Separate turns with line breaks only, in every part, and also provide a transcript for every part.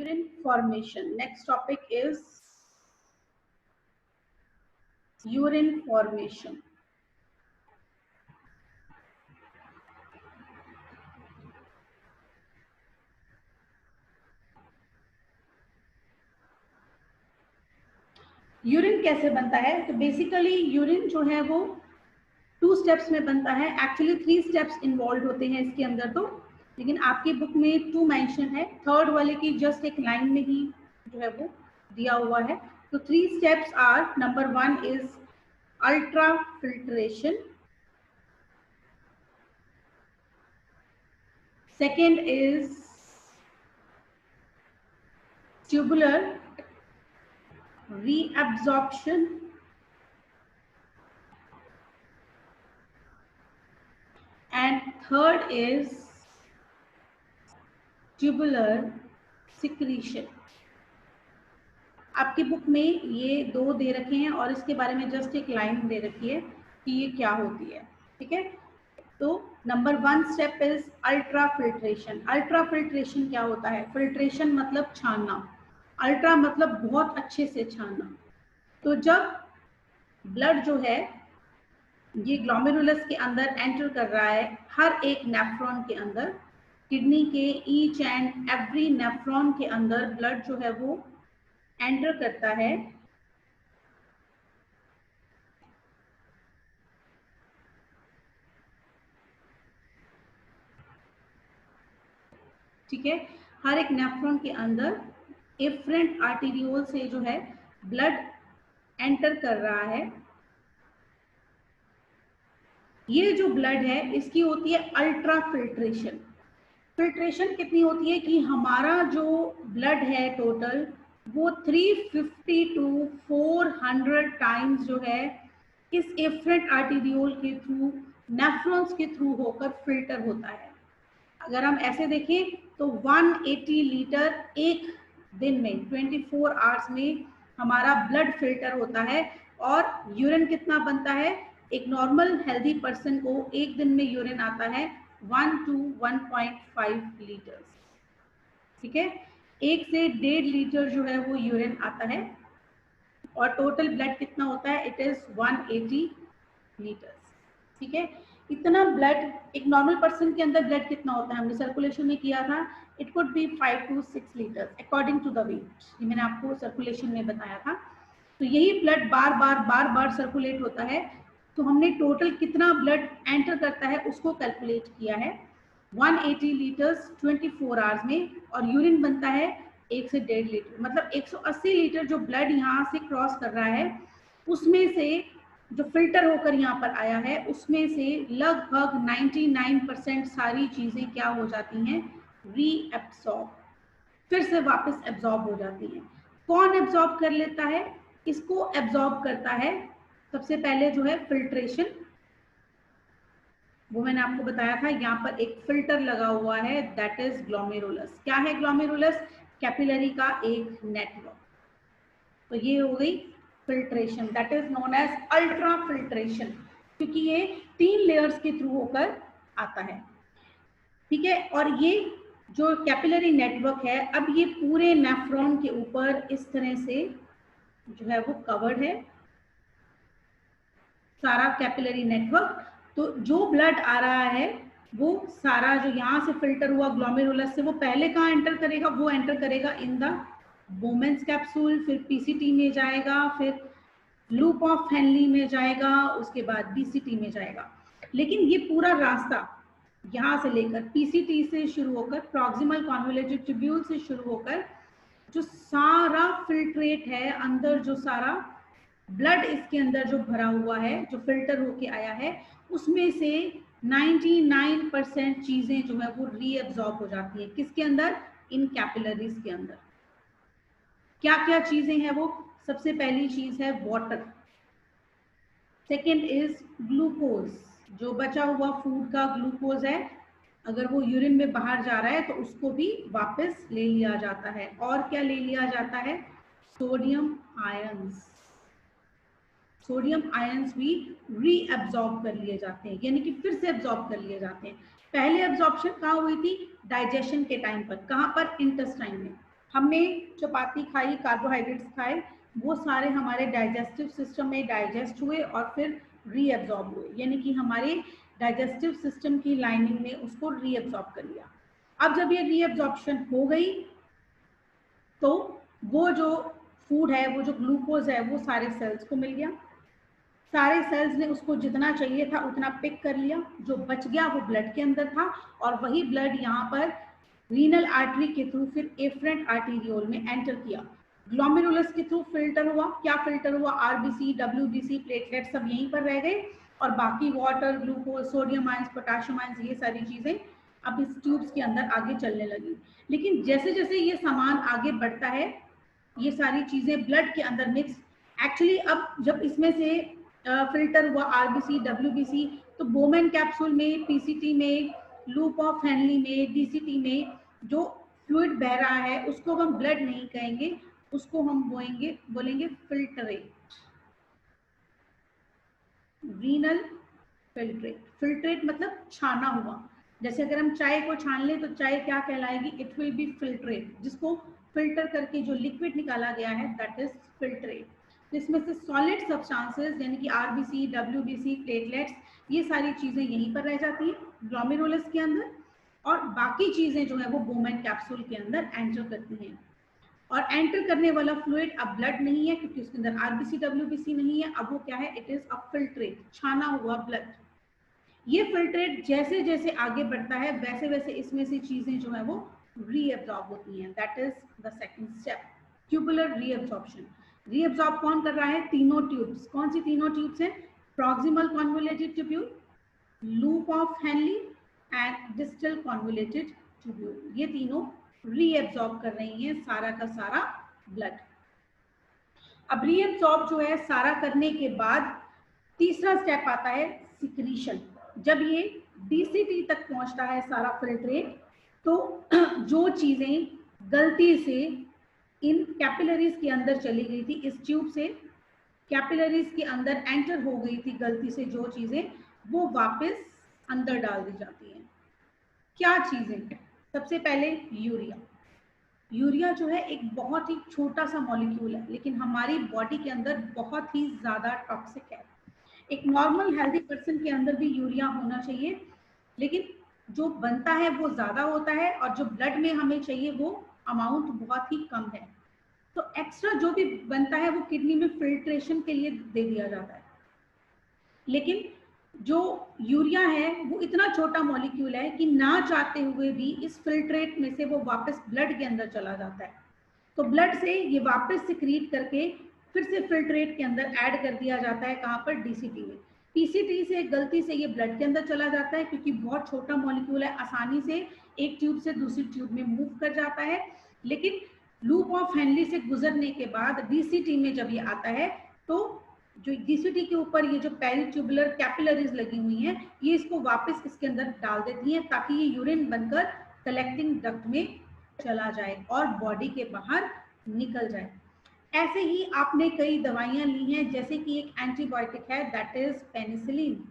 urine formation. Next topic is urine formation. Urine कैसे बनता है? तो बेसिकली यूरिन जो है वो 2 स्टेप्स में बनता है. एक्चुअली 3 स्टेप्स इन्वॉल्व होते हैं इसके अंदर तो, लेकिन आपकी बुक में 2 मेंशन है. थर्ड वाले की जस्ट एक लाइन में ही जो है वो दिया हुआ है. तो 3 steps are, number 1 is ultra filtration, second is tubular reabsorption, and third is tubular secretion. आपकी बुक में ये 2 दे रखे हैं और इसके बारे में जस्ट एक लाइन दे रखी है कि ये क्या होती है. ठीक है, तो number 1 step is ultra filtration. Ultra filtration क्या होता है? फिल्ट्रेशन मतलब छानना, अल्ट्रा मतलब बहुत अच्छे से छानना. तो जब ब्लड जो है ये ग्लोमेरुलस के अंदर एंटर कर रहा है, हर एक नेफ्रॉन के अंदर, किडनी के ईच एंड एवरी नेफ्रॉन के अंदर ब्लड जो है वो एंटर करता है. ठीक है, हर एक नेफ्रॉन के अंदर एफरेंट आर्टेरियोल से जो है ब्लड एंटर कर रहा है. ये जो ब्लड है इसकी होती है अल्ट्रा फिल्ट्रेशन. फिल्ट्रेशन कितनी होती है कि हमारा जो ब्लड है टोटल वो 350 टू 400 टाइम्स जो है इस एफरेंट आर्टेरियोल के थ्रू, नेफ्रॉन्स के थ्रू होकर फिल्टर होता है. अगर हम ऐसे देखें तो 180 लीटर एक दिन में 24 आवर्स में हमारा ब्लड फिल्टर होता है. और यूरिन कितना बनता है? एक नॉर्मल हेल्दी पर्सन को एक दिन में यूरिन आता है 1 to 1.5 लीटर्स. ठीक है, 1 से 1.5 लीटर जो है वो यूरिन आता है. और टोटल ब्लड कितना होता है? It is 180 litres. ठीक है, इतना ब्लड, एक नॉर्मल पर्सन के अंदर ब्लड कितना होता है हमने सर्कुलेशन में किया था, it could be 5 to 6 litres according to the weight. ये मैंने आपको सर्कुलेशन में बताया था. तो यही ब्लड बार बार सर्कुलेट होता है. तो हमने टोटल कितना ब्लड एंटर करता है उसको कैलकुलेट किया है. 180 लीटर्स 24 आवर्स में. और यूरिन बनता है 1 से 1.5 लीटर, मतलब 180 लीटर जो ब्लड यहाँ से क्रॉस कर रहा है उसमें से जो फिल्टर होकर यहाँ पर आया है उसमें से लगभग 99% सारी चीजें क्या हो जाती हैं? रीएब्सॉर्ब, फिर से वापस एब्जॉर्ब हो जाती हैं. कौन एब्जॉर्ब कर लेता है? इसको एब्जॉर्ब करता है सबसे पहले जो है फिल्ट्रेशन. वो मैंने आपको बताया था, यहाँ पर एक फिल्टर लगा हुआ है, दैट इज ग्लोमेरुलस. क्या है ग्लोमेरुलस? कैपिलरी का एक नेटवर्क. तो ये हो गई filtration, that is known as ultra filtration, क्योंकि ये 3 लेयर्स के थ्रू होकर आता है. ठीक है, और ये जो कैपिलरी नेटवर्क है, अब ये पूरे नेफ्रॉन के ऊपर इस तरह से जो है वो कवर्ड है सारा कैपिलरी नेटवर्क. तो जो ब्लड आ रहा है वो सारा जो यहाँ से फिल्टर हुआ ग्लोमेरुलस से, वो पहले कहाँ एंटर करेगा? वो एंटर करेगा इन द बोमेंस कैप्सूल, फिर पीसीटी में जाएगा, फिर लूप ऑफ हेनली में जाएगा, उसके बाद बीसीटी में जाएगा. लेकिन ये पूरा रास्ता यहाँ से लेकर पीसीटी से शुरू होकर प्रॉक्सिमल कॉन्वोल्यूटिव ट्यूब्यूल से शुरू होकर जो सारा फिल्ट्रेट है अंदर, जो सारा ब्लड इसके अंदर जो भरा हुआ है, जो फिल्टर होके आया है, उसमें से 99% चीजें जो है वो रीएब्सॉर्ब हो जाती है. किसके अंदर? इन कैपिलरीज के अंदर. क्या क्या चीजें हैं वो? सबसे पहली चीज है वाटर, सेकेंड इज ग्लूकोज, जो बचा हुआ फूड का ग्लूकोज है, अगर वो यूरिन में बाहर जा रहा है तो उसको भी वापस ले लिया जाता है. और क्या ले लिया जाता है? Sodium ions. सोडियम आयंस भी रीअब्सॉर्ब कर लिए जाते हैं, यानी कि फिर से एब्सॉर्ब कर लिए जाते हैं. पहले एब्जॉर्प्शन कहाँ हुई थी? डाइजेशन के टाइम पर. कहाँ पर? इंटेस्टाइन में. हमने चपाती खाई, कार्बोहाइड्रेट्स खाए, वो सारे हमारे डाइजेस्टिव सिस्टम में डाइजेस्ट हुए और फिर रीअब्जॉर्ब हुए, यानी कि हमारे डाइजेस्टिव सिस्टम की लाइनिंग ने उसको रीअब्जॉर्ब कर लिया। अब जब ये रीअब्जॉर्प्शन हो गई तो वो जो फूड है, वो जो ग्लूकोज है, वो सारे सेल्स को मिल गया। सारे सेल्स ने उसको जितना चाहिए था उतना पिक कर लिया, जो बच गया वो ब्लड के अंदर था, और वही ब्लड यहाँ पर रीनल आर्टरी के थ्रू फिर एफरेंट आर्टीरियोल में एंटर किया। ग्लोमेरुलस के थ्रू फिल्टर हुआ। क्या फिल्टर हुआ? आरबीसी, डब्ल्यूबीसी, प्लेटलेट सब यहीं पर रह गए, और बाकी water, glucose, sodium ions, potassium ions, ये सारी चीजें अब इस ट्यूब्स के अंदर आगे चलने लगी। लेकिन जैसे जैसे ये सामान आगे बढ़ता है, ये सारी चीजें ब्लड के अंदर मिक्स, एक्चुअली अब जब इसमें से फिल्टर हुआ आरबीसी, डब्ल्यूबीसी, तो बोमेन कैप्सूल में, पीसीटी में, लूप ऑफ हेनली में, डीसीटी में जो फ्लूइड बह रहा है उसको हम ब्लड नहीं कहेंगे, उसको हम बोलेंगे फिल्टरेट, रीनल फिल्ट्रेट। फिल्ट्रेट मतलब छाना हुआ। जैसे अगर हम चाय को छान लें तो चाय क्या कहलाएगी? It will be filtrate. जिसको फिल्टर करके जो लिक्विड निकाला गया है दैट इज फिल्ट्रेट। तो इसमें से सॉलिड सब्सटेंसेस यानी कि आरबीसी, डब्ल्यूबीसी, प्लेटलेट्स, ये सारी चीजें यहीं पर रह जाती हैं ग्लोमेरुलस के अंदर, और बाकी चीजें जो है वो बोमेन कैप्सूल के अंदर एंटर करती हैं। और एंटर करने वाला फ्लूइड अब ब्लड नहीं है, क्योंकि उसके अंदर आरबीसी, डब्ल्यूबीसी नहीं है। अब वो क्या है? इट इज अ फिल्ट्रेट, छाना हुआ ब्लड। ये फिल्ट्रेट जैसे जैसे आगे बढ़ता है वैसे वैसे इसमें से चीजें जो है वो रीअब्सॉर्ब होती हैं। That is the second step, tubular reabsorption. Reabsorb कौन कर रहा है? तीनों ट्यूब्स। कौन सी तीनों ट्यूब्स हैं? Proximal convoluted tubule, loop of Henley and distal convoluted tubule. ये तीनों रीअब्सॉर्ब कर रही हैं सारा का सारा ब्लड। अब रीअब्सॉर्ब जो है सारा करने के बाद तीसरा स्टेप आता है सिक्रीशन। जब ये डीसीटी तक पहुंचता है सारा फिल्ट्रेट, तो जो चीजें गलती से इन कैपिलरीज के अंदर चली गई थी, इस ट्यूब से कैपिलरीज के अंदर एंटर हो गई थी गलती से जो चीजें, वो वापस अंदर डाल दी जाती हैं। क्या चीजें? सबसे पहले यूरिया। यूरिया जो है एक बहुत ही छोटा सा मॉलिक्यूल है, लेकिन हमारी बॉडी के अंदर बहुत ही ज्यादा टॉक्सिक है। एक नॉर्मल हेल्दी पर्सन के अंदर भी यूरिया होना चाहिए, लेकिन जो बनता है वो ज्यादा होता है, और जो ब्लड में हमें चाहिए वो अमाउंट बहुत ही कम है। तो एक्स्ट्रा जो भी बनता है वो किडनी में फिल्ट्रेशन के लिए दे दिया जाता है। लेकिन जो यूरिया है वो इतना छोटा मॉलिक्यूल है कि ना चाहते हुए भी इस फिल्ट्रेट में से वो वापस ब्लड के अंदर चला जाता है। तो ब्लड से ये वापस सिक्रीट करके फिर से फिल्ट्रेट के अंदर ऐड कर दिया जाता है। कहाँ पर? डीसीटी में। पीसीटी से गलती से ये ब्लड के अंदर चला जाता है, क्योंकि बहुत छोटा मॉलिक्यूल है, आसानी से एक ट्यूब से दूसरी ट्यूब में मूव कर जाता है। लेकिन लूप ऑफ हेनली से गुजरने के बाद डीसीटी में जब ये आता है, तो जो डीसीटी के ऊपर ये जो पेरिट्यूबुलर कैपिलरीज लगी हुई हैं, ये इसको वापस इसके अंदर डाल देती हैं, ताकि ये यूरिन बनकर कलेक्टिंग डक्ट में चला जाए और बॉडी के बाहर निकल जाए। ऐसे ही आपने कई दवाइयां ली हैं, जैसे कि एक एंटीबायोटिक है दैट इज पेनिसिलिन।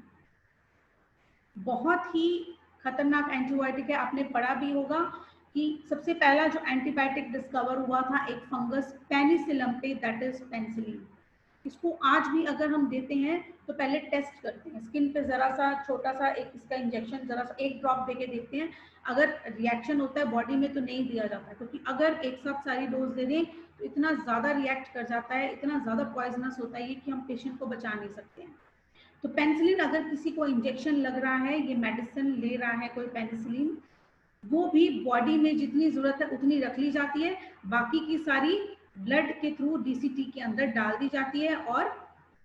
बहुत ही खतरनाक एंटीबायोटिक है। आपने पढ़ा भी होगा कि सबसे पहला जो एंटीबायोटिक डिस्कवर हुआ था एक फंगस पेनिसिलम पे, दैट इज पेनिसिलिन। इसको आज भी अगर हम देते हैं तो पहले टेस्ट करते हैं, स्किन पे जरा सा छोटा सा एक इसका इंजेक्शन, जरा सा एक ड्रॉप देके देखते हैं। अगर रिएक्शन होता है बॉडी में तो नहीं दिया जाता, क्योंकि अगर एक साथ सारी डोज दे दें तो इतना ज्यादा रिएक्ट कर जाता है, इतना ज्यादा पॉइजनस होता है ये कि हम पेशेंट को बचा नहीं सकते हैं। तो पेनिसिलिन अगर किसी को इंजेक्शन लग रहा है, ये मेडिसिन ले रहा है कोई पेनिसिलिन, वो भी बॉडी में जितनी जरूरत है उतनी रख ली जाती है, बाकी की सारी ब्लड के थ्रू डीसीटी के अंदर डाल दी जाती है और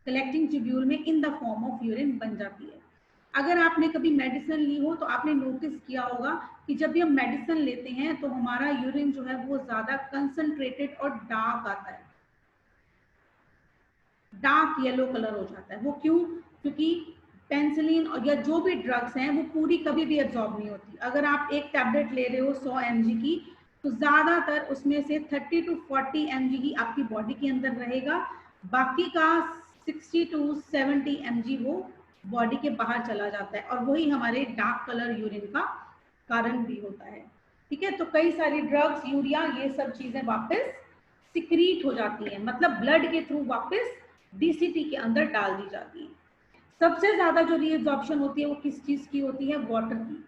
कलेक्टिंग ट्यूब्यूल में in the form of urine बन जाती है। अगर आपने कभी मेडिसिन ली हो तो आपने नोटिस किया होगा कि जब भी हम मेडिसिन लेते हैं तो हमारा यूरिन जो है वो ज्यादा कंसंट्रेटेड और डार्क आता है, डार्क येलो कलर हो जाता है। वो क्यों? क्योंकि पेंसिलिन और या जो भी ड्रग्स हैं वो पूरी कभी भी एब्जॉर्ब नहीं होती। अगर आप एक टैबलेट ले रहे हो 100 mg की, तो ज्यादातर उसमें से 30 to 40 mg ही आपकी बॉडी के अंदर रहेगा, बाकी का 60 to 70 mg वो बॉडी के बाहर चला जाता है, और वही हमारे डार्क कलर यूरिन का कारण भी होता है। ठीक है, तो कई सारी ड्रग्स, यूरिया, ये सब चीजें वापस सिक्रीट हो जाती है, मतलब ब्लड के थ्रू वापस डीसीटी के अंदर डाल दी जाती है। सबसे ज्यादा जो रीअब्जॉर्प्शन होती है वो किस चीज की होती है? वाटर की।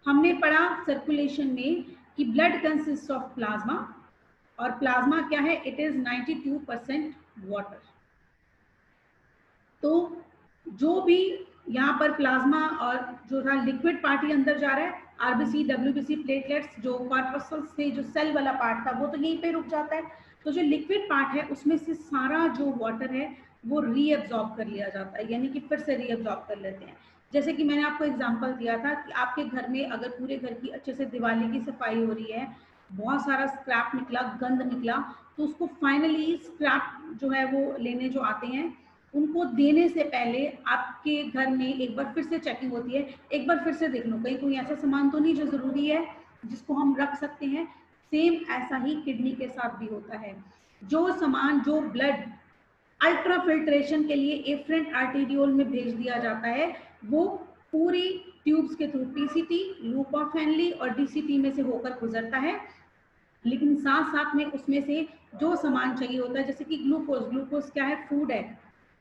हमने पढ़ा सर्कुलेशन में कि ब्लड कंसिस्ट ऑफ प्लाज्मा, और प्लाज्मा क्या है? It is 92% water. तो जो भी यहाँ पर प्लाज्मा और जो था लिक्विड पार्ट ही अंदर जा रहा है, आरबीसी, डब्ल्यूबीसी, प्लेटलेट्स, जो कॉर्पस्कल्स से जो सेल वाला पार्ट था वो तो यहीं पे रुक जाता है। तो जो लिक्विड पार्ट है उसमें से सारा जो वाटर है वो रीअब्जॉर्ब कर लिया जाता है, यानी कि फिर से रीअब्जॉर्ब कर लेते हैं। जैसे कि मैंने आपको एग्जांपल दिया था कि आपके घर में अगर पूरे घर की अच्छे से दिवाली की सफाई हो रही है, बहुत सारा स्क्रैप निकला, गंद निकला, तो उसको फाइनली स्क्रैप जो है वो लेने जो आते हैं, उनको देने से पहले आपके घर में एक बार फिर से चेकिंग होती है, एक बार फिर से देख लो कहीं कोई ऐसा सामान तो नहीं जो जरूरी है जिसको हम रख सकते हैं। सेम ऐसा ही किडनी के साथ भी होता है। जो सामान, जो ब्लड अल्ट्रा फिल्ट्रेशन के लिए एफरेंट आर्टेरियोल में भेज दिया जाता है, वो पूरी ट्यूब्स के through PCT, loop of Henley और डीसीटी में से होकर गुजरता है, लेकिन साथ साथ में उसमें से जो सामान चाहिए होता है, जैसे कि ग्लूकोज, ग्लूकोज क्या है? फूड है,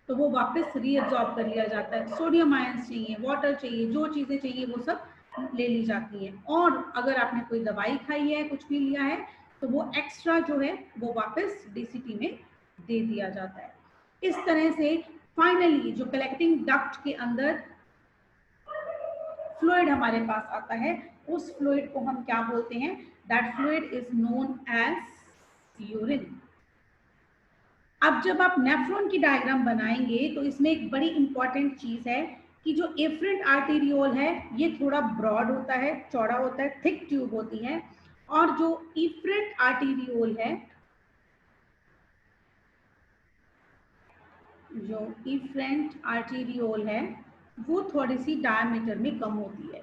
तो वो वापस रीअब्जॉर्ब कर लिया जाता है। सोडियम आयंस चाहिए, वाटर चाहिए, जो चीजें चाहिए वो सब ले ली जाती है। और अगर आपने कोई दवाई खाई है, कुछ भी लिया है, तो वो एक्स्ट्रा जो है वो वापस डीसीटी में दे दिया जाता है। इस तरह से फाइनली जो कलेक्टिंग डक्ट के अंदर फ्लूइड हमारे पास आता है, उस फ्लूइड को हम क्या बोलते हैं? That fluid is known as urine. अब जब आप नेफ्रॉन की डायग्राम बनाएंगे तो इसमें एक बड़ी इंपॉर्टेंट चीज है कि जो एफरेंट आर्टेरियोल है ये थोड़ा ब्रॉड होता है, चौड़ा होता है, थिक ट्यूब होती है, और जो इफरेंट आर्टेरियोल है, जो इफरेंट आर्टेरियोल है वो थोड़ी सी डायमीटर में कम होती है।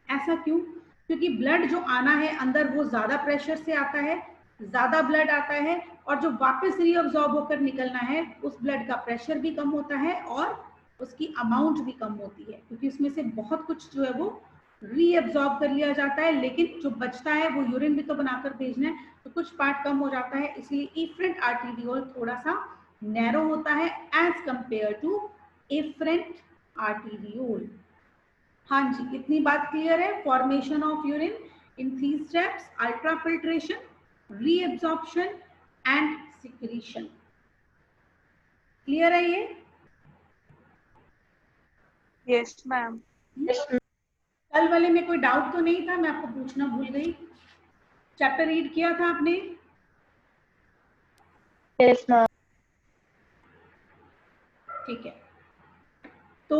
ऐसा क्यों? क्योंकि ब्लड जो आना है अंदर वो ज्यादा प्रेशर से आता है, ज्यादा ब्लड आता है, और जो वापस रीअब्सॉर्ब होकर निकलना है उस ब्लड का प्रेशर भी कम होता है और उसकी अमाउंट भी कम होती है, क्योंकि उसमें से बहुत कुछ जो है वो रीअब्सॉर्ब कर लिया जाता है, लेकिन जो बचता है वो यूरिन भी तो बनाकर भेजना है, तो कुछ पार्ट कम हो जाता है। इसलिए इफरेंट आर्टेरियोल थोड़ा सा नैरो होता है as compare to efferent arteriole. हाँ जी, इतनी बात क्लियर है? Formation of urine in 3 steps: ultra filtration, reabsorption and secretion. Clear है ये?
Yes ma'am.
कल वाले में कोई डाउट तो नहीं था? मैं आपको पूछना भूल गई। चैप्टर रीड किया था आपने?
Yes ma'am.
ठीक है, तो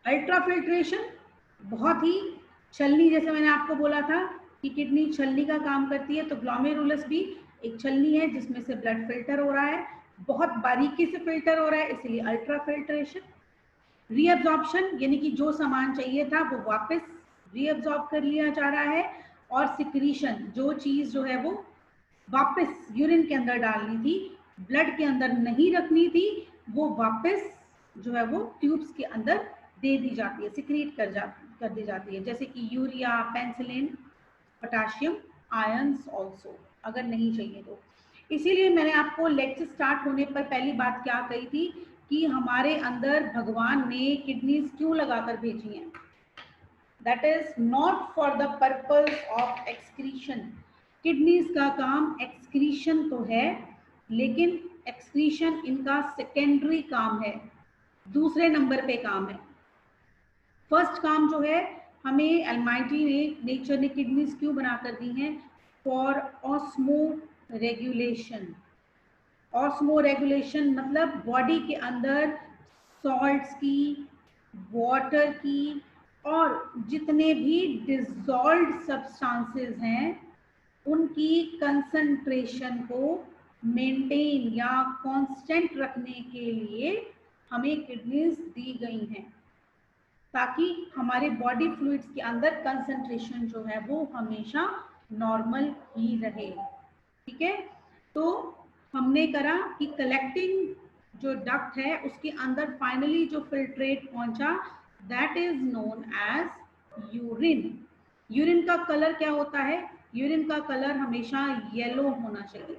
अल्ट्रा फिल्ट्रेशन बहुत ही छलनी, जैसे मैंने आपको बोला था कि किडनी छलनी का काम करती है, तो ग्लोमेरुलस भी एक छलनी है जिसमें से ब्लड फिल्टर हो रहा है, बहुत बारीकी से फिल्टर हो रहा है, इसलिए अल्ट्रा फिल्ट्रेशन। रीअब्जॉर्प्शन यानी कि जो सामान चाहिए था वो वापस रीअब्जॉर्ब कर लिया जा रहा है, और सिक्रीशन, जो चीज जो है वो वापस यूरिन के अंदर डालनी थी, ब्लड के अंदर नहीं रखनी थी, वो वापस जो है वो ट्यूब्स के अंदर दे दी जाती है, सिक्रीट कर दी जाती है, जैसे कि urea, penicillin, potassium ions also, अगर नहीं चाहिए तो। इसीलिए मैंने आपको लेक्चर स्टार्ट होने पर पहली बात क्या कही थी कि हमारे अंदर भगवान ने किडनीज क्यों लगाकर भेजी हैं? That is not for the purpose of excretion. Kidneys का काम एक्सक्रीशन तो है, लेकिन एक्सक्रीशन इनका सेकेंडरी काम है, दूसरे नंबर पे काम है। फर्स्ट काम जो है, हमें अलमाइटी ने, नेचर ने किडनीज क्यों बनाकर दी हैं? For osmo regulation. Osmo regulation मतलब बॉडी के अंदर सॉल्ट्स की, वाटर की, और जितने भी डिसॉल्व्ड सब्सटेंसेस हैं उनकी कंसंट्रेशन को मेंटेन या कांस्टेंट रखने के लिए हमें किडनीज दी गई हैं, ताकि हमारे बॉडी फ्लूइड्स के अंदर कंसंट्रेशन जो है वो हमेशा नॉर्मल ही रहे। ठीक है, तो हमने करा कि कलेक्टिंग जो डक्ट है उसके अंदर फाइनली जो फिल्ट्रेट पहुंचा, that is known as urine. Urine का कलर क्या होता है? यूरिन का कलर हमेशा येलो होना चाहिए।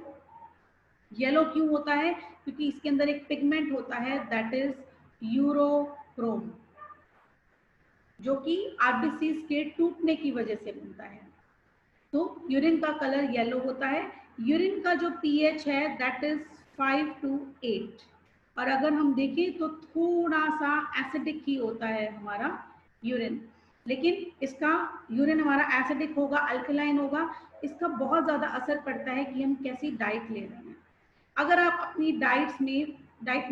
येलो क्यों होता है? क्योंकि इसके अंदर एक पिगमेंट होता है दैट इज यूरोक्रोम, जो कि आरबीसीज के टूटने की वजह से बनता है। तो यूरिन का कलर येलो होता है। यूरिन का जो पीएच है दैट इज 5 to 8, और अगर हम देखें तो थोड़ा सा एसिडिक ही होता है हमारा यूरिन, लेकिन इसका यूरिन हमारा एसिडिक होगा, अल्कलाइन होगा, इसका बहुत ज़्यादा असर पड़ता है कि हम कैसी डाइट ले रहे हैं। अगर आप अपनी डाइट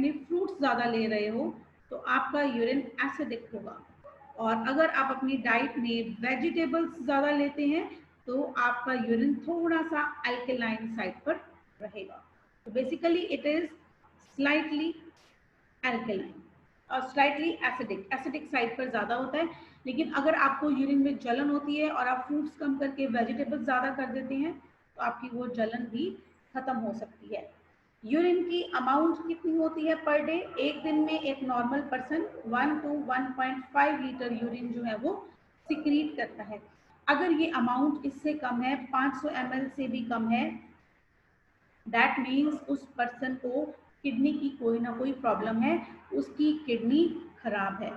में फ्रूट्स ज़्यादा ले रहे हो तो आपका यूरिन एसिडिक होगा, और अगर आप अपनी डाइट में वेजिटेबल्स ज़्यादा लेते हैं तो आपका यूरिन थोड़ा सा अल्कलाइन साइड पर रहेगा। तो basically it is slightly alkaline और स्लाइटली एसिडिक साइड पर ज़्यादा होता है। लेकिन अगर आपको यूरिन में जलन होती है और आप फ्रूट्स कम करके वेजिटेबल्स ज़्यादा कर देते हैं तो आपकी वो जलन भी खत्म हो सकती है। यूरिन की अमाउंट कितनी होती है पर डे? एक दिन में एक normal person 1 to 1.5 litre urine जो है वो सिक्रीट करता है। अगर ये अमाउंट इससे कम है, 500 ml से भी कम है, दैट मीन्स उस पर्सन को किडनी की कोई ना कोई प्रॉब्लम है, उसकी किडनी खराब है।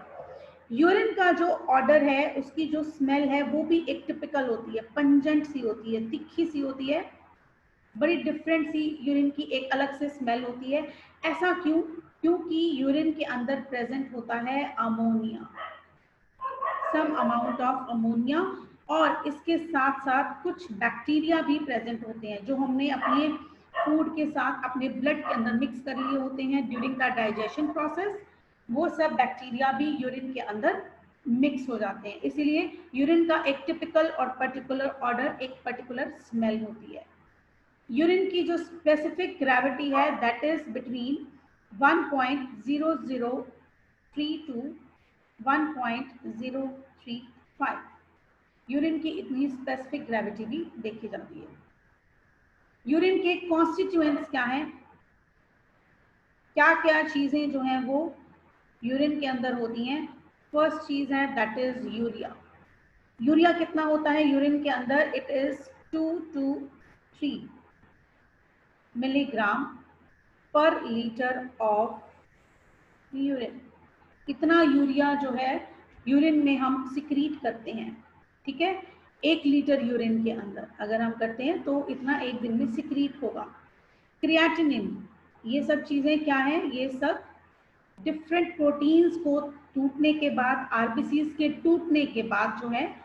यूरिन का जो ऑर्डर है, उसकी जो स्मेल है वो भी एक टिपिकल होती है, पंजेंट सी होती है, तिखी सी होती है, बड़ी डिफरेंट सी यूरिन की एक अलग से स्मेल होती है। ऐसा क्यों? क्योंकि यूरिन के अंदर प्रेजेंट होता है ammonia, some amount of ammonia, और इसके साथ साथ कुछ बैक्टीरिया भी प्रेजेंट होते हैं जो हमने अपने फूड के साथ अपने ब्लड के अंदर मिक्स कर लिए होते हैं ड्यूरिंग द डाइजेशन प्रोसेस। वो सब बैक्टीरिया भी यूरिन के अंदर मिक्स हो जाते हैं, इसीलिए यूरिन का एक टिपिकल और पर्टिकुलर ऑर्डर, एक पर्टिकुलर स्मेल होती है। यूरिन की जो स्पेसिफिक ग्रेविटी है that is between 1.003 to 1.035। Urine की इतनी स्पेसिफिक ग्रेविटी भी देखी जाती है। यूरिन के कॉन्स्टिट्यूएंट्स क्या हैं? क्या क्या चीजें जो हैं वो यूरिन के अंदर होती हैं? फर्स्ट चीज है दैट इज यूरिया। यूरिया कितना होता है यूरिन के अंदर? इट इज 2 to 3 मिलीग्राम पर लीटर ऑफ यूरिन। इतना यूरिया जो है यूरिन में हम सिक्रीट करते हैं, ठीक है? 1 लीटर यूरिन के अंदर अगर हम करते हैं तो इतना एक दिन में सिक्रीट होगा। क्रिएटिनिन, ये सब चीजें क्या है? ये सब डिफरेंट प्रोटीन्स को टूटने के बाद, आरबीसीज के टूटने के बाद जो है,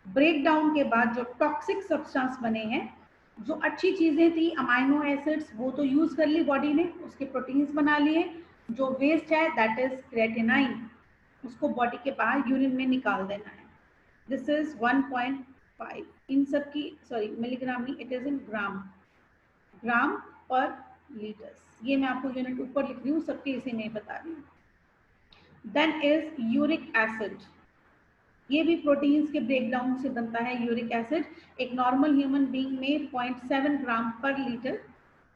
ब्रेक डाउन के बाद जो टॉक्सिक सब्सटेंस बने हैं, जो अच्छी चीजें थी अमाइनो एसिड्स वो तो यूज कर ली बॉडी ने, उसके प्रोटीन्स बना लिए, जो वेस्ट है दैट इज क्रेटिनाइन, उसको बॉडी के बाहर यूरिन में निकाल देना है। दिस इज 1.5 इन सब की, सॉरी मिलीग्राम नहीं, इट इज इन ग्राम पर लीटर। ये मैं आपको यूनिट ऊपर लिख रही हूँ, सबके इसे नहीं बता रही हूँ। देन इज यूरिक एसिड, ये भी प्रोटीन्स के ब्रेकडाउन से बनता है यूरिक एसिड। एक नॉर्मल ह्यूमन बीइंग में 0.7 ग्राम पर लीटर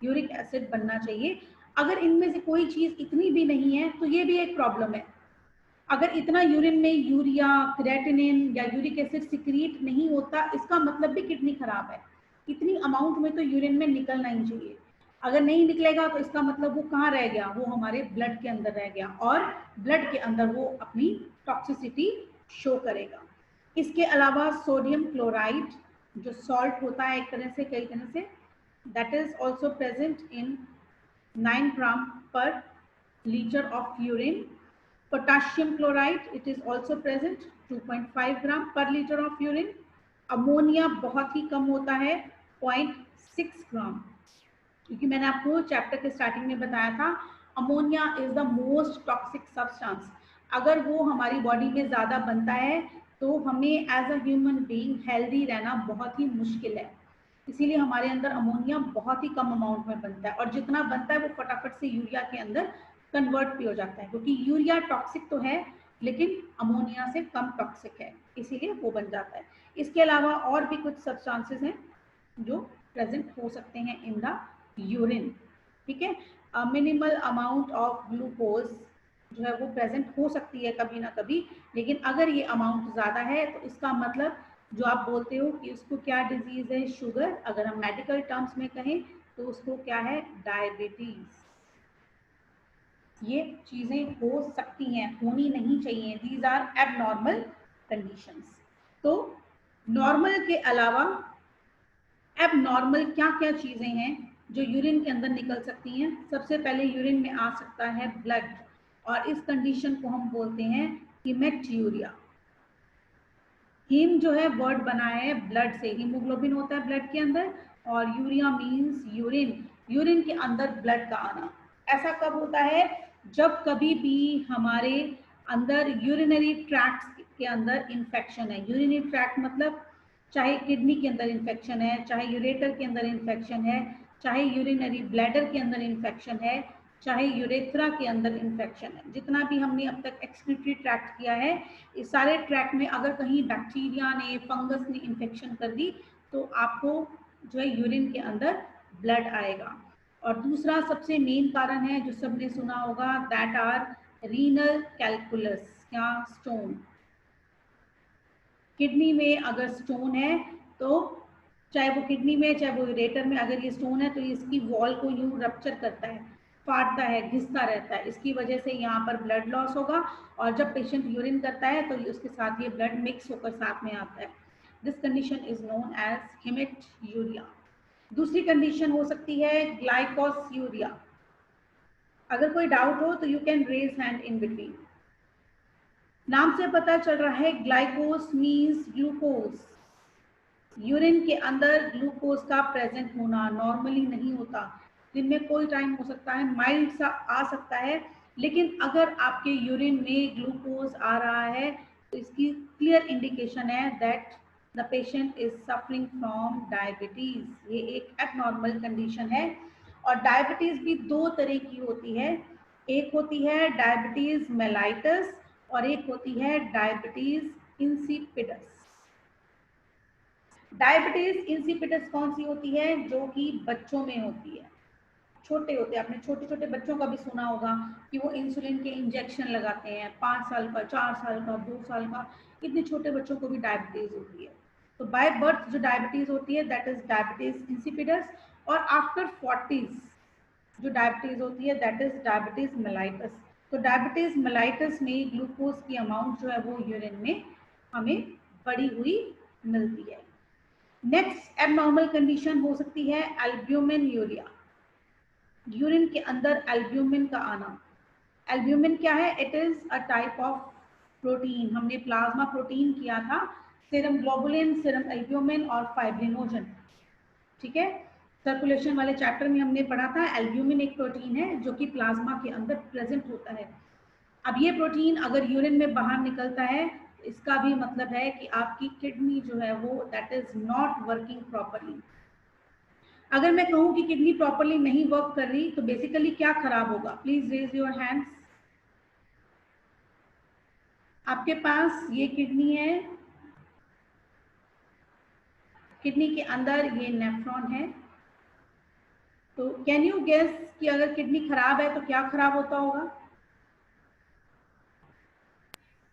यूरिक एसिड बनना चाहिए। अगर इनमें से कोई चीज इतनी भी नहीं है तो ये भी एक प्रॉब्लम है। अगर इतना यूरिन में यूरिया, क्रेटिनिन या यूरिक एसिड सिक्रीट नहीं होता, इसका मतलब भी किडनी खराब है। इतनी अमाउंट में तो यूरिन में निकलना ही चाहिए। अगर नहीं निकलेगा तो इसका मतलब वो कहाँ रह गया? वो हमारे ब्लड के अंदर रह गया, और ब्लड के अंदर वो अपनी टॉक्सिसिटी शो करेगा। इसके अलावा सोडियम क्लोराइड जो सॉल्ट होता है एक तरह से, कई तरह से, that is also present in 9 ग्राम पर litre of urine. Potassium chloride, it is also present 2.5 ग्राम पर लीटर ऑफ यूरिन। अमोनिया बहुत ही कम होता है, 0.6 ग्राम, क्योंकि मैंने आपको चैप्टर के स्टार्टिंग में बताया था ammonia is the most toxic substance. अगर वो हमारी बॉडी में ज़्यादा बनता है तो हमें as a human being healthy रहना बहुत ही मुश्किल है। इसीलिए हमारे अंदर अमोनिया बहुत ही कम अमाउंट में बनता है, और जितना बनता है वो फटाफट से यूरिया के अंदर कन्वर्ट भी हो जाता है, क्योंकि यूरिया टॉक्सिक तो है लेकिन अमोनिया से कम टॉक्सिक है, इसीलिए वो बन जाता है। इसके अलावा और भी कुछ सब्सटेंसेस हैं जो प्रेजेंट हो सकते हैं इन द यूरिन, ठीक है? मिनिमल अमाउंट ऑफ ग्लूकोज जो है वो प्रेजेंट हो सकती है कभी ना कभी, लेकिन अगर ये अमाउंट ज़्यादा है तो इसका मतलब जो आप बोलते हो कि उसको क्या डिजीज है, शुगर, अगर हम मेडिकल टर्म्स में कहें तो उसको क्या है, डायबिटीज। ये चीजें हो सकती हैं, होनी नहीं चाहिए, दीज आर एबनॉर्मल कंडीशंस। तो नॉर्मल के अलावा एबनॉर्मल क्या क्या चीजें हैं जो यूरिन के अंदर निकल सकती हैं? सबसे पहले यूरिन में आ सकता है ब्लड, और इस कंडीशन को हम बोलते हैं हीमेट्यूरिया। हीम जो है वर्ड बना है ब्लड से, हीमोग्लोबिन होता है ब्लड के अंदर, और यूरिया मीन्स यूरिन, यूरिन के अंदर ब्लड का आना। ऐसा कब होता है? जब कभी भी हमारे अंदर यूरिनरी ट्रैक्ट के अंदर इन्फेक्शन है। यूरिनरी ट्रैक्ट मतलब चाहे किडनी के अंदर इन्फेक्शन है, चाहे यूरेटर के अंदर इन्फेक्शन है, चाहे यूरिनरी ब्लैडर के अंदर इन्फेक्शन है, चाहे यूरेथ्रा के अंदर इन्फेक्शन है, जितना भी हमने अब तक एक्सक्रीटरी ट्रैक्ट किया है, इस सारे ट्रैक में अगर कहीं बैक्टीरिया ने, फंगस ने इन्फेक्शन कर दी तो आपको जो है यूरिन के अंदर ब्लड आएगा। और दूसरा सबसे मेन कारण है जो सबने सुना होगा, दैट आर रीनल कैलकुलस, क्या, स्टोन। किडनी में अगर स्टोन है तो चाहे वो किडनी में चाहे वो यूरेटर में अगर ये स्टोन है तो इसकी वॉल को यूं रप्चर करता है, फाटता है, घिसता रहता है, इसकी वजह से यहाँ पर ब्लड लॉस होगा, और जब पेशेंट यूरिन करता है तो उसके साथ ये ब्लड मिक्स होकर साथ में आता है। This condition is known as haematuria. दूसरी कंडीशन हो सकती है ग्लाइकोस्यूरिया। अगर कोई डाउट हो तो you can raise hand in between. नाम से पता चल रहा है ग्लाइकोस मीन्स ग्लूकोज। यूरिन के अंदर ग्लूकोज का प्रेजेंट होना नॉर्मली नहीं होता। दिन में कोई टाइम हो सकता है माइल्ड सा आ सकता है, लेकिन अगर आपके यूरिन में ग्लूकोज आ रहा है तो इसकी क्लियर इंडिकेशन है that the patient is suffering from diabetes. ये एक एबनॉर्मल कंडीशन है। और डायबिटीज भी दो तरह की होती है, एक होती है डायबिटीज मेलाइटस और एक होती है डायबिटीज इंसिपिडस। डायबिटीज इंसिपिडस कौन सी होती है? जो कि बच्चों में होती है, छोटे होते हैं। आपने छोटे छोटे बच्चों का भी सुना होगा कि वो इंसुलिन के इंजेक्शन लगाते हैं, 5 साल का, 4 साल का, 2 साल का, इतने छोटे बच्चों को भी डायबिटीज होती है। तो बाय बर्थ जो डायबिटीज होती है दैट इज डायबिटीज इंसिपिडस, और आफ्टर 40s जो डायबिटीज होती है दैट इज डायबिटीज मेलाइटस। तो डायबिटीज मेलाइटस में ग्लूकोज की अमाउंट जो है वो यूरिन में हमें बढ़ी हुई मिलती है। नेक्स्ट एबनॉर्मल कंडीशन हो सकती है एल्ब्यूमिन यूरिया। यूरिन के अंदर एल्ब्यूमिन का आना। एल्ब्यूमिन क्या है? It is a type of protein. हमने प्लाज्मा प्रोटीन किया था, सीरम ग्लोबुलिन, सीरम एल्ब्यूमिन और फाइब्रिनोजन, ठीक है। सर्कुलेशन वाले चैप्टर में हमने पढ़ा था एल्ब्यूमिन एक प्रोटीन है जो कि प्लाज्मा के अंदर प्रेजेंट होता है। अब ये प्रोटीन अगर यूरिन में बाहर निकलता है, इसका भी मतलब है कि आपकी किडनी जो है वो that is not working properly. अगर मैं कहूँ कि किडनी प्रॉपरली नहीं वर्क कर रही तो बेसिकली क्या खराब होगा? Please raise your hands. आपके पास ये किडनी है, किडनी के अंदर ये नेफ्रॉन है, तो कैन यू गेस कि अगर किडनी खराब है तो क्या खराब होता होगा?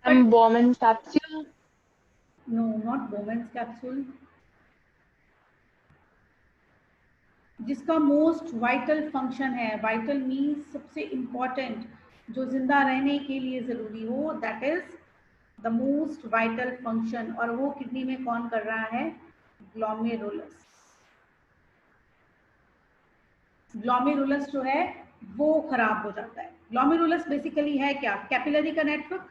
Bowman's capsule.
No, not Bowman's capsule. जिसका मोस्ट वाइटल फंक्शन है, वाइटल मीन्स सबसे इंपॉर्टेंट, जो जिंदा रहने के लिए जरूरी हो, that is the most vital function, और वो किडनी में कौन कर रहा है? ग्लोमेरुलस। ग्लोमेरुलस जो है वो खराब हो जाता है। ग्लोमेरुलस बेसिकली है क्या? कैपिलरी का नेटवर्क।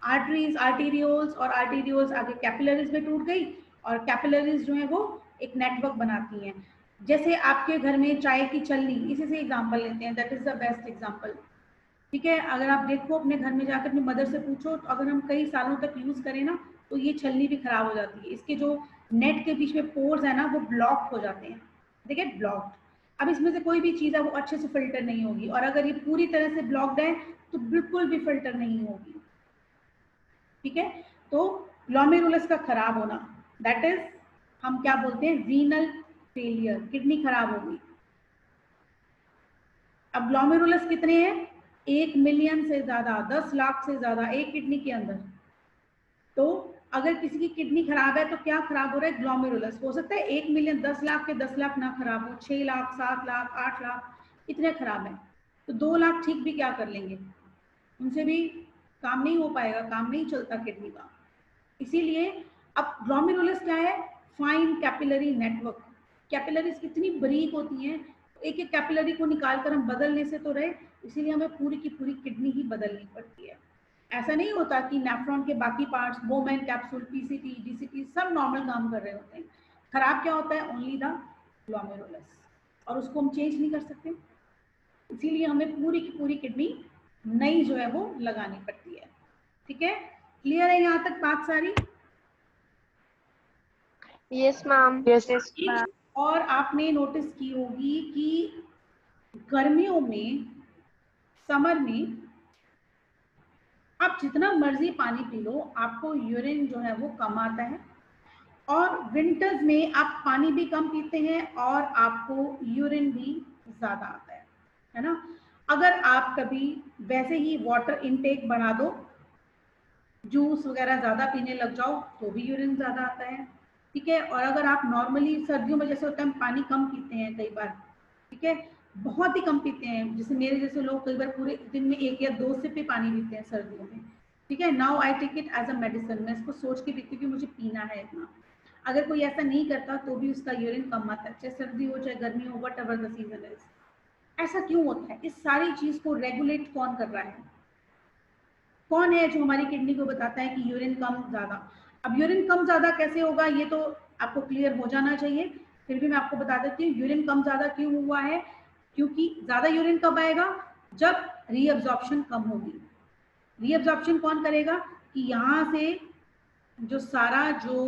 आर्टरीज, आर्टीरियोल्स और आर्टीरियोल्स आगे कैपिलरीज में टूट गई, और कैपिलरीज जो है वो एक नेटवर्क बनाती हैं। जैसे आपके घर में चाय की छलनी, इसी से एग्जांपल लेते हैं, that is the best example, ठीक है। अगर आप देखो अपने घर में जाकर अपनी मदर से पूछो तो अगर हम कई सालों तक यूज करें ना तो ये छलनी भी खराब हो जाती है। इसके जो नेट के बीच में पोर्स है ना वो ब्लॉक हो जाते हैं, देखिए ब्लॉक्ड। अब इसमें से कोई भी चीज़ है वो अच्छे से फिल्टर नहीं होगी, और अगर ये पूरी तरह से ब्लॉक्ड है तो बिल्कुल भी फिल्टर नहीं होगी, ठीक है। तो ग्लोमेरुलस का खराब होना दैट इज हम क्या बोलते हैं? रीनल फेलियर, किडनी खराब होगी। अब ग्लोमेरुलस कितने हैं? 1 मिलियन से ज्यादा, 10 लाख से ज्यादा एक किडनी के अंदर। तो अगर किसी की किडनी खराब है तो क्या खराब हो रहा है? ग्लोमेरुलस। हो सकता है 1 मिलियन 10 लाख के 10 लाख ना खराब हो, 6 लाख 7 लाख 8 लाख इतने खराब है, तो 2 लाख ठीक भी क्या कर लेंगे, उनसे भी काम नहीं हो पाएगा, काम नहीं चलता किडनी का। इसीलिए अब ग्लोमेरुलस क्या है? Fine capillary network. कैपिलरीज कितनी बारीक होती हैं, एक एक कैपिलरी को निकालकर हम बदलने से तो रहे, इसीलिए हमें पूरी की पूरी किडनी ही बदलनी पड़ती है। ऐसा नहीं होता कि नेफ्रॉन के बाकी parts, Bowman capsule, PCT, DCT सब नॉर्मल काम कर रहे होते हैं। खराब क्या होता है? ओनली द ग्लोमेरुलस, और उसको हम चेंज नहीं कर सकते, इसीलिए हमें पूरी की पूरी किडनी नई जो है वो लगानी पड़ती है। ठीक है, क्लियर है यहाँ तक बात सारी?
Yes ma'am.
Yes.
और आपने नोटिस की होगी कि गर्मियों में, समर में आप जितना मर्जी पानी पी लो, आपको यूरिन जो है वो कम आता है, और विंटर्स में आप पानी भी कम पीते हैं और आपको यूरिन भी ज्यादा आता है ना। अगर आप कभी वैसे ही वाटर इनटेक बढ़ा दो, जूस वगैरह ज्यादा पीने लग जाओ, तो भी यूरिन ज्यादा आता है। ठीक है, और अगर आप नॉर्मली सर्दियों में जैसे होता है, हम पानी कम पीते हैं कई बार, ठीक है, बहुत ही कम पीते हैं, जैसे मेरे जैसे लोग कई बार पूरे दिन में 1 या 2 सिप ही पानी पीते हैं सर्दियों में। ठीक है, now I take it as a medicine, मैं इसको सोच के पीती हूँ कि मुझे पीना है इतना। अगर कोई ऐसा नहीं करता तो भी उसका यूरिन कम आता है, चाहे सर्दी हो चाहे गर्मी हो, what ever the season is. ऐसा क्यों होता है? इस सारी चीज को रेगुलेट कौन कर रहा है? कौन है जो हमारी किडनी को बताता है कि यूरिन कम ज्यादा? अब यूरिन कम ज्यादा कैसे होगा, ये तो आपको क्लियर हो जाना चाहिए, फिर भी मैं आपको बता देती हूँ यूरिन कम ज्यादा क्यों हुआ है। क्योंकि ज्यादा यूरिन कब आएगा? जब रीअब्जॉर्प्शन कम होगी। रीअब्जॉर्प्शन कौन करेगा? कि यहाँ से जो सारा जो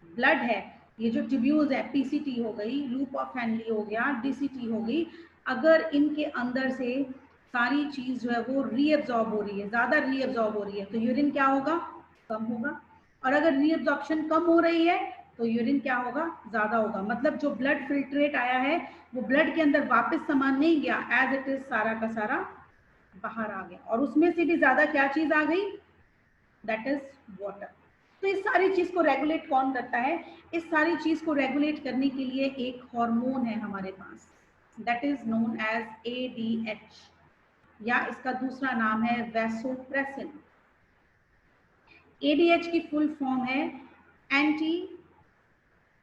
ब्लड है, ये जो ट्यूब्यूल्स है, पीसीटी हो गई, लूप ऑफ हैनली हो गया, डीसीटी हो गई, अगर इनके अंदर से सारी चीज जो है वो रीअब्जॉर्ब हो रही है, ज्यादा रीअब्जॉर्ब हो रही है, तो यूरिन क्या होगा? कम होगा। और अगर रीअब्जॉर्प्शन कम हो रही है तो यूरिन क्या होगा? ज्यादा होगा। मतलब जो ब्लड फिल्ट्रेट आया है वो ब्लड के अंदर वापस सामान नहीं गया, एज इट इज सारा का सारा बाहर आ गया, और उसमें से भी ज्यादा क्या चीज आ गई? That is water. तो इस सारी चीज को रेगुलेट कौन करता है? इस सारी चीज को रेगुलेट करने के लिए एक हार्मोन है हमारे पास, that is known as ADH, या इसका दूसरा नाम है वैसोप्रेसिन। ADH की फुल फॉर्म है एंटी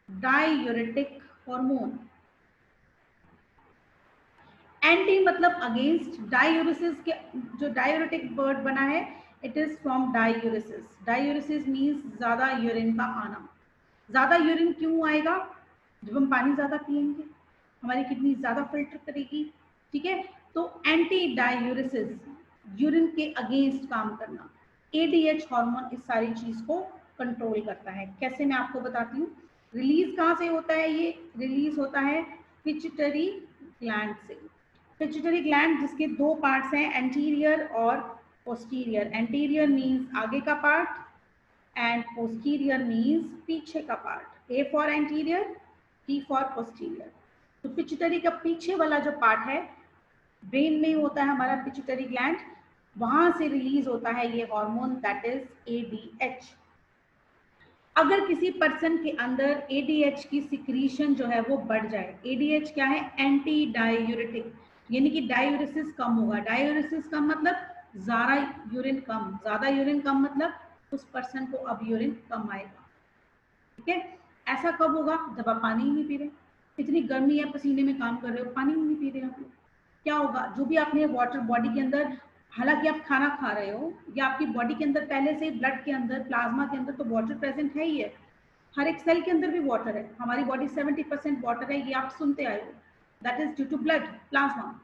डायूरेटिक हार्मोन। एंटी मतलब अगेंस्ट, डायूरेसिस के जो डायूरेटिक वर्ड बना है, it is from diuresis. Diuresis means ज्यादा यूरिन का आना। ज्यादा यूरिन क्यों आएगा? जब हम पानी ज्यादा पिएंगे, हमारी किडनी ज्यादा फिल्टर करेगी। ठीक है, तो एंटी डायूरेसिस, यूरिन के अगेंस्ट काम करना। ADH हार्मोन इस सारी चीज को कंट्रोल करता है। कैसे, मैं आपको बताती हूँ। रिलीज कहाँ से होता है? ये रिलीज होता है पिट्यूटरी ग्लैंड से। पिट्यूटरी ग्लैंड जिसके 2 पार्ट्स हैं, एंटीरियर और पोस्टीरियर। एंटीरियर मींस आगे का पार्ट एंड पोस्टीरियर मींस पीछे का part. A for anterior, P for posterior. तो पिट्यूटरी का पीछे वाला जो पार्ट है, ब्रेन में होता है हमारा पिट्यूटरी ग्लैंड, वहां से रिलीज होता है ये हार्मोन, दैट इज ADH। अगर किसी पर्सन के अंदर ADH की सिक्रीशन जो है वो बढ़ जाए, ADH क्या है? एंटी डायूरेटिक, यानी कि डायूरेसिस कम होगा। डायूरेसिस कम मतलब ज्यादा यूरिन कम, ज्यादा यूरिन कम मतलब उस पर्सन को अब यूरिन कम आएगा। ठीक है, ऐसा कब होगा? जब आप पानी ही नहीं पी रहे। इतनी गर्मी है, पसीने में काम कर रहे हो, पानी ही नहीं पी रहे आप लोग, क्या होगा? जो भी आपने वाटर बॉडी के अंदर, हालांकि आप खाना खा रहे हो या आपकी बॉडी के अंदर पहले से ब्लड के अंदर, प्लाज्मा के अंदर तो वाटर प्रेजेंट है ही है, हर एक सेल के अंदर भी वाटर है। हमारी बॉडी 70% वाटर है, ये आप सुनते आए हो, that is due to blood, plasma.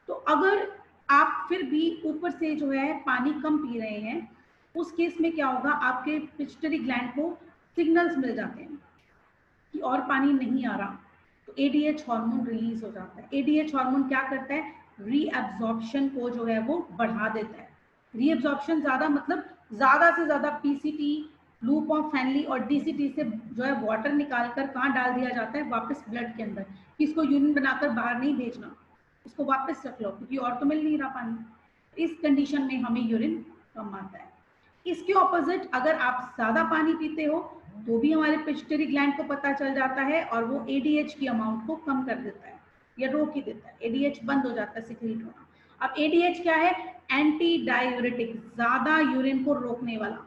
तो अगर आप फिर भी ऊपर से जो है पानी कम पी रहे हैं, उस केस में क्या होगा? आपके पिट्यूटरी ग्लैंड को सिग्नल्स मिल जाते हैं कि और पानी नहीं आ रहा, तो ADH हार्मोन रिलीज हो जाता है। ADH हार्मोन क्या करता है? रीअब्जॉर्प्शन को जो है वो बढ़ा देता है। रीअब्जॉर्प्शन ज्यादा मतलब ज्यादा से ज्यादा PCT, लूप ऑफ हैनली और DCT से जो है वाटर निकालकर कहाँ डाल दिया जाता है? वापस ब्लड के अंदर, कि इसको यूरिन बनाकर बाहर नहीं भेजना, इसको वापस रख लो, क्योंकि और तो मिल नहीं रहा पानी। इस कंडीशन में हमें यूरिन कम आता है। इसके ऑपोजिट अगर आप ज्यादा पानी पीते हो तो भी हमारे पिट्यूटरी ग्लैंड को पता चल जाता है और वो एडीएच की अमाउंट को कम कर देता है या रोक ही देता है, एडीएच बंद हो जाता है सिक्रीट होना। अब एडीएच क्या है? एंटी डायूरेटिक, ज्यादा यूरिन को रोकने वाला।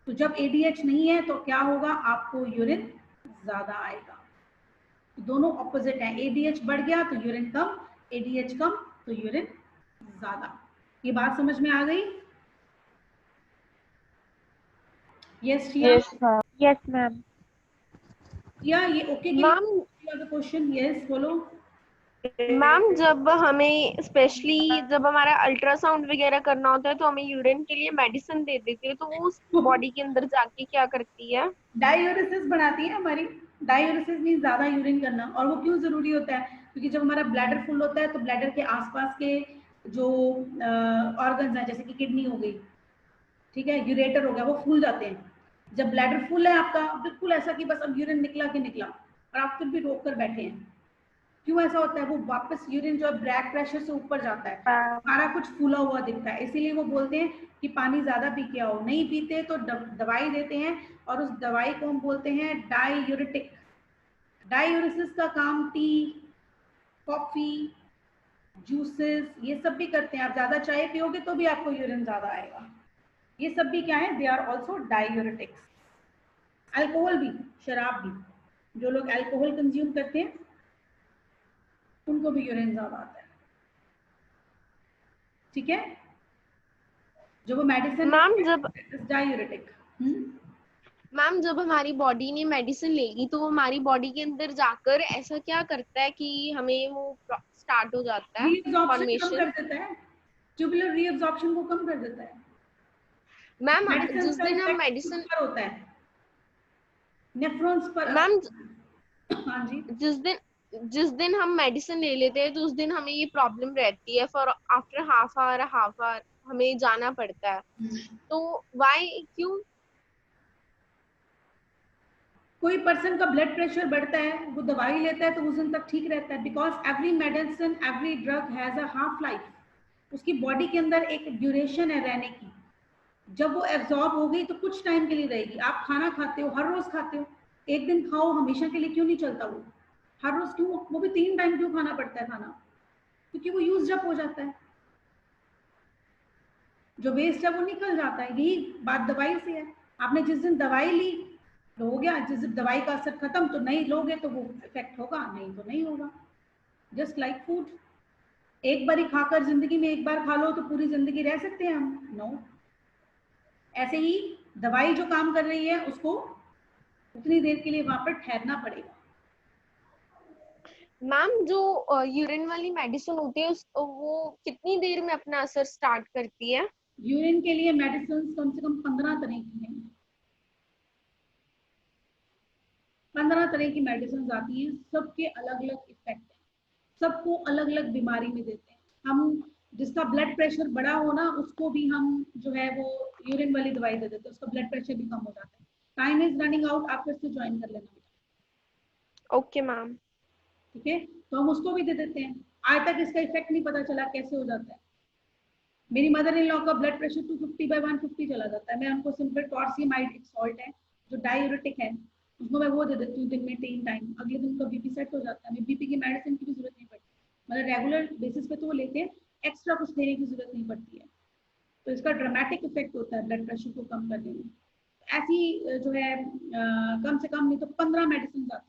तो जब एडीएच नहीं है तो क्या होगा? आपको यूरिन ज्यादा आएगा। तो दोनों ऑपोजिट है, एडीएच बढ़ गया तो यूरिन कम, एडीएच कम तो यूरिन ज्यादा। ये बात समझ में आ गई? यस शिया?
Yes ma'am.
या ये ओके के
मैम
लिए क्वेश्चन? यस बोलो।
मैम जब हमें स्पेशली जब हमारा अल्ट्रासाउंड वगैरह करना होता है तो हमें यूरिन के लिए मेडिसिन दे देती है, तो वो उस बॉडी के अंदर जाके क्या करती है?
डायूरेसिस बनाती है हमारी। डायूरेसिस मीन ज्यादा यूरिन करना। और वो क्यों जरूरी होता है? क्योंकि जब हमारा ब्लैडर फुल होता है तो ब्लैडर के आसपास के जो ऑर्गन्स हैं, जैसे कि किडनी हो गई, ठीक है, यूरेटर हो गया, वो फूल जाते हैं। जब ब्लैडर फुल है आपका, बिल्कुल ऐसा कि बस अब यूरिन निकला कि निकला, और आप फिर भी रोक कर बैठे हैं, क्यों ऐसा होता है? वो वापस यूरिन जो है ब्लड प्रेशर से ऊपर जाता है, सारा कुछ फूला हुआ दिखता है। इसीलिए वो बोलते हैं कि पानी ज्यादा पी के आओ। नहीं पीते तो दवाई देते हैं, और उस दवाई को हम बोलते हैं डायूरेटिक। डायूरेसिस का काम टी, कॉफी, जूसेस, ये सब भी करते हैं। आप ज्यादा चाय पियोगे तो भी आपको यूरिन ज्यादा आएगा। ये सब भी क्या है? They are also diuretics. Alcohol भी, शराब भी, जो लोग अल्कोहल कंज्यूम करते हैं उनको भी यूरिन ज्यादा आता है, ठीक है? जो वो मेडिसिन डायूरेटिक।
मैम जब हमारी बॉडी ने मेडिसिन लेगी तो वो हमारी बॉडी के अंदर जाकर ऐसा क्या करता है कि हमें वो स्टार्ट हो जाता है
रीअब्जॉर्प्शन कम
फॉर्मेशन?
कर देता है, ट्यूबुलर रीअब्जॉर्प्शन को कम कर देता है।
मैम
मेडिसिन
जिस
का
दिन हम
इफेक्ट
मेडिसिन
पर होता है, नेफ्रॉन्स पर।
मैम
हाँ जी।
जिस दिन हम मेडिसिन ले लेते हैं तो उस दिन हमें ये प्रॉब्लम रहती है, फॉर आफ्टर हाफ आवर हमें जाना पड़ता है, तो वाई क्यों?
कोई पर्सन का ब्लड प्रेशर बढ़ता है, वो दवाई लेता है तो उस दिन तक ठीक रहता है, because every medicine, every drug has a half life. उसकी बॉडी के अंदर एक ड्यूरेशन है रहने की। जब वो एब्जॉर्ब हो गई तो कुछ टाइम के लिए रहेगी। आप खाना खाते हो, हर रोज खाते हो, एक दिन खाओ, हमेशा के लिए क्यों नहीं चलता वो? हर रोज क्यों? वो भी 3 टाइम क्यों खाना पड़ता है खाना? क्योंकि वो यूज अप हो जाता है, जो वेस्ट है वो निकल जाता है। यही बात दवाई से है। आपने जिस दिन दवाई ली तो हो गया, जिस दिन दवाई का असर खत्म, तो नहीं लोगे तो वो इफेक्ट होगा, नहीं तो नहीं होगा। जस्ट लाइक फूड, एक बार ही खाकर, जिंदगी में एक बार खा लो तो पूरी जिंदगी रह सकते हैं हम? नो। ऐसे ही दवाई जो काम कर रही है उसको उतनी देर के लिए वहां पर ठहरना पड़ेगा।
मैम जो यूरिन वाली मेडिसिन होती है वो कितनी देर में अपना असर स्टार्ट करती है?
यूरिन के लिए मेडिसिन कम से कम 15 तरह की हैं। 15 तरह की मेडिसिन आती हैं, सबके अलग अलग इफेक्ट है, सबको अलग अलग बीमारी में देते हैं हम। जिसका ब्लड प्रेशर बढ़ा हो ना, उसको भी हम जो है वो यूरिन वाली दवाई दे देते हैं, उसका ब्लड प्रेशर भी कम हो जाता है। टाइम इज रनिंग आउट, आप फिर से ज्वाइन कर लेना।
Okay ma'am.
ठीक है, तो हम उसको भी दे देते हैं। आज तक इसका इफेक्ट नहीं पता चला कैसे हो जाता है। मेरी मदर इन लॉ का ब्लड प्रेशर 250/150 चला जाता है। मैं उनको सिंपल टॉर्सिमाइड, एक सॉल्ट है जो डायूरेटिक है, उसको मैं वो दे देती हूँ दिन में 3 टाइम। अगले दिन उनका बीपी सेट हो जाता है। मैं बीपी की मेडिसिन की भी जरूरत नहीं पड़ती, मतलब रेगुलर बेसिस पे तो वो लेते हैं, एक्स्ट्रा कुछ देने की जरूरत नहीं पड़ती है। तो इसका ड्रामेटिक इफेक्ट होता है ब्लड प्रेशर को कम करने में। ऐसी जो है कम से कम नहीं तो 15 मेडिसिन आती है।